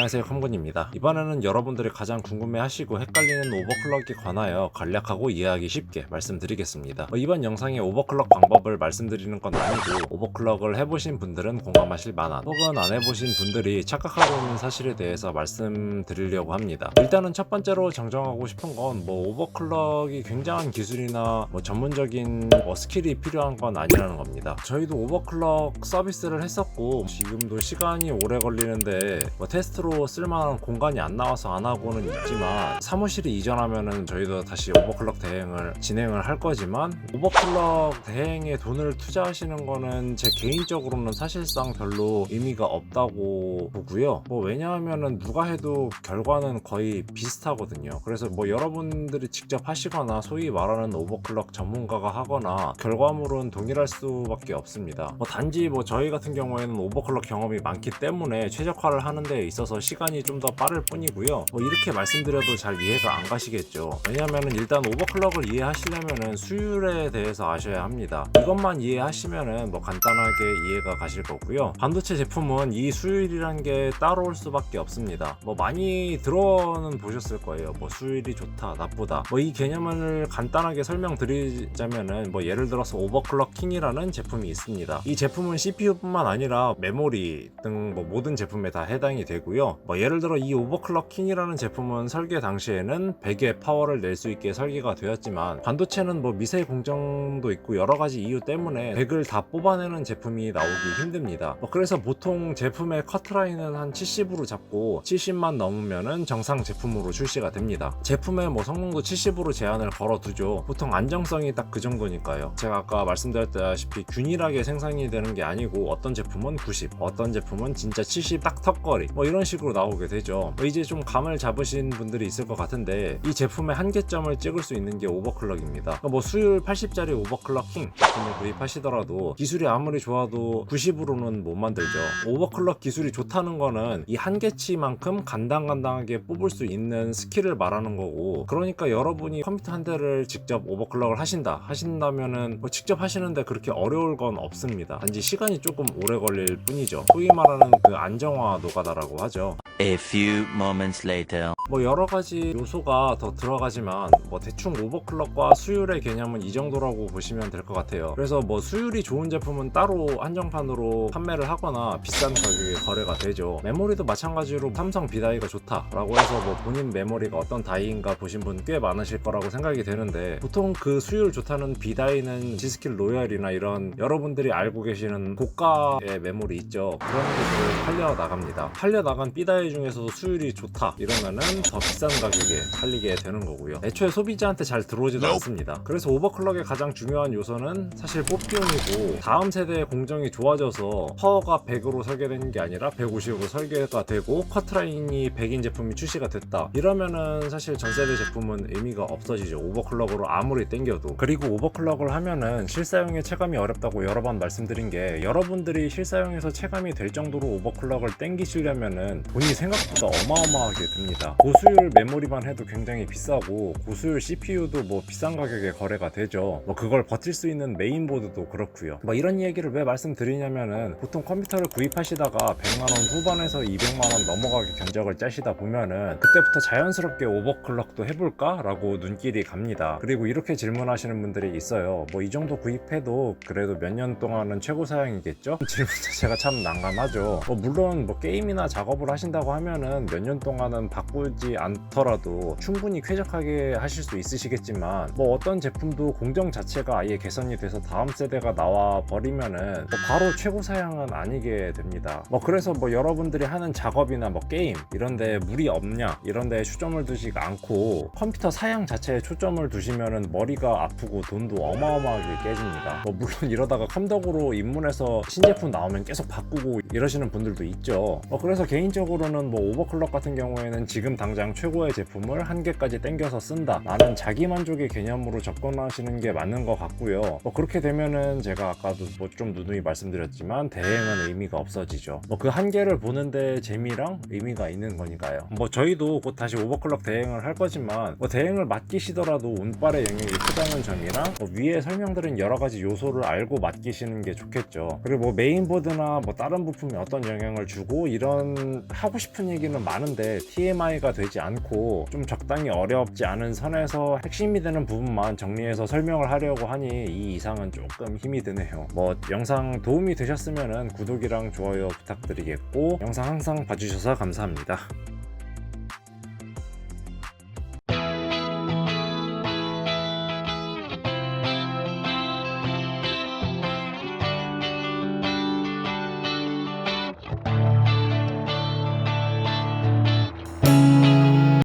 안녕하세요, 컴군입니다. 이번에는 여러분들이 가장 궁금해하시고 헷갈리는 오버클럭에 관하여 간략하고 이해하기 쉽게 말씀드리겠습니다. 이번 영상에 오버클럭 방법을 말씀드리는 건 아니고 오버클럭을 해보신 분들은 공감하실 만한 혹은 안 해보신 분들이 착각하고 있는 사실에 대해서 말씀드리려고 합니다. 일단은 첫 번째로 정정하고 싶은 건 오버클럭이 굉장한 기술이나 전문적인 스킬이 필요한 건 아니라는 겁니다. 저희도 오버클럭 서비스를 했었고 지금도 시간이 오래 걸리는데 테스트로 쓸만한 공간이 안 나와서 안 하고는 있지만 사무실이 이전하면은 저희도 다시 오버클럭 대행을 진행을 할 거지만 오버클럭 대행에 돈을 투자하시는 거는 제 개인적으로는 사실상 별로 의미가 없다고 보고요. 왜냐하면은 누가 해도 결과는 거의 비슷하거든요. 그래서 여러분들이 직접 하시거나 소위 말하는 오버클럭 전문가가 하거나 결과물은 동일할 수밖에 없습니다. 단지 저희 같은 경우에는 오버클럭 경험이 많기 때문에 최적화를 하는 데 있어서 시간이 좀 더 빠를 뿐이고요. 이렇게 말씀드려도 잘 이해가 안 가시겠죠. 왜냐면은 일단 오버클럭을 이해하시려면은 수율에 대해서 아셔야 합니다. 이것만 이해하시면은 간단하게 이해가 가실 거고요. 반도체 제품은 이 수율이란 게 따라올 수밖에 없습니다. 많이 들어는 보셨을 거예요. 수율이 좋다, 나쁘다. 이 개념을 간단하게 설명드리자면은 예를 들어서 오버클럭킹이라는 제품이 있습니다. 이 제품은 CPU뿐만 아니라 메모리 등 모든 제품에 다 해당이 되고요. 예를 들어 이 오버클럭킹이라는 제품은 설계 당시에는 100의 파워를 낼 수 있게 설계가 되었지만 반도체는 미세 공정도 있고 여러 가지 이유 때문에 100을 다 뽑아내는 제품이 나오기 힘듭니다. 그래서 보통 제품의 커트라인은 한 70으로 잡고 70만 넘으면은 정상 제품으로 출시가 됩니다. 제품의 성능도 70으로 제한을 걸어두죠. 보통 안정성이 딱 그 정도니까요. 제가 아까 말씀드렸다시피 균일하게 생산이 되는 게 아니고 어떤 제품은 90, 어떤 제품은 진짜 70 딱 턱걸이 이런 식으로 나오게 되죠. 이제 좀 감을 잡으신 분들이 있을 것 같은데 이 제품의 한계점을 찍을 수 있는 게 오버클럭입니다. 수율 80짜리 오버클럭킹 제품을 구입하시더라도 기술이 아무리 좋아도 90으로는 못 만들죠. 오버클럭 기술이 좋다는 거는 이 한계치만큼 간당간당하게 뽑을 수 있는 스킬을 말하는 거고, 그러니까 여러분이 컴퓨터 한 대를 직접 오버클럭을 하신다면은 직접 하시는데 그렇게 어려울 건 없습니다. 단지 시간이 조금 오래 걸릴 뿐이죠. 소위 말하는 그 안정화 노가다라고 하죠. A few moments later. 여러 가지 요소가 더 들어가지만 대충 오버클럭과 수율의 개념은 이 정도라고 보시면 될 것 같아요. 그래서 수율이 좋은 제품은 따로 한정판으로 판매를 하거나 비싼 가격에 거래가 되죠. 메모리도 마찬가지로 삼성 B다이가 좋다라고 해서 본인 메모리가 어떤 다이인가 보신 분 꽤 많으실 거라고 생각이 되는데, 보통 그 수율 좋다는 B다이는 G스킬 로얄이나 이런 여러분들이 알고 계시는 고가의 메모리 있죠. 그런 것들을 팔려 나갑니다. 팔려 나간 B다이 중에서도 수율이 좋다 이러면은 더 비싼 가격에 팔리게 되는 거고요. 애초에 소비자한테 잘 들어오지도 않습니다. 그래서 오버클럭의 가장 중요한 요소는 사실 뽑기용이고, 다음 세대의 공정이 좋아져서 파워가 100으로 설계되는 게 아니라 150으로 설계가 되고 커트라인이 100인 제품이 출시가 됐다 이러면은 사실 전세대 제품은 의미가 없어지죠. 오버클럭으로 아무리 땡겨도. 그리고 오버클럭을 하면은 실사용의 체감이 어렵다고 여러 번 말씀드린 게, 여러분들이 실사용에서 체감이 될 정도로 오버클럭을 땡기시려면은 돈이 생각보다 어마어마하게 듭니다. 고수율 메모리만 해도 굉장히 비싸고 고수율 CPU도 비싼 가격에 거래가 되죠. 그걸 버틸 수 있는 메인보드도 그렇고요. 이런 얘기를 왜 말씀드리냐면은, 보통 컴퓨터를 구입하시다가 100만원 후반에서 200만원 넘어가게 견적을 짜시다 보면은 그때부터 자연스럽게 오버클럭도 해볼까? 라고 눈길이 갑니다. 그리고 이렇게 질문하시는 분들이 있어요. 이 정도 구입해도 그래도 몇 년 동안은 최고 사양이겠죠? 질문 자체가 참 난감하죠. 물론 게임이나 작업을 하신다고 하면은 몇 년 동안은 바꾸지 않더라도 충분히 쾌적하게 하실 수 있으시겠지만, 어떤 제품도 공정 자체가 아예 개선이 돼서 다음 세대가 나와 버리면은 바로 최고 사양은 아니게 됩니다. 그래서 여러분들이 하는 작업이나 게임 이런데 무리 없냐 이런데 초점을 두지 않고 컴퓨터 사양 자체에 초점을 두시면은 머리가 아프고 돈도 어마어마하게 깨집니다. 물론 이러다가 컴덕으로 입문해서 신제품 나오면 계속 바꾸고 이러시는 분들도 있죠. 그래서 개인적으로는 오버클럭 같은 경우에는 지금 당장 최고의 제품을 한 개까지 땡겨서 쓴다, 나는 자기만족의 개념으로 접근하시는 게 맞는 것 같고요. 그렇게 되면은 제가 아까도 좀 누누이 말씀드렸지만 대행은 의미가 없어지죠. 그 한계를 보는데 재미랑 의미가 있는 거니까요. 저희도 곧 다시 오버클럭 대행을 할 거지만 대행을 맡기시더라도 운빨의 영역이 크다는 점이랑 위에 설명드린 여러 가지 요소를 알고 맡기시는 게 좋겠죠. 그리고 메인보드나 다른 부품이 어떤 영향을 주고 이런 하고 싶은 얘기는 많은데 TMI가 되지 않고 좀 적당히 어렵지 않은 선에서 핵심이 되는 부분만 정리해서 설명을 하려고 하니 이 이상은 조금 힘이 드네요. 뭐 영상 도움이 되셨으면 구독이랑 좋아요 부탁드리겠고, 영상 항상 봐주셔서 감사합니다.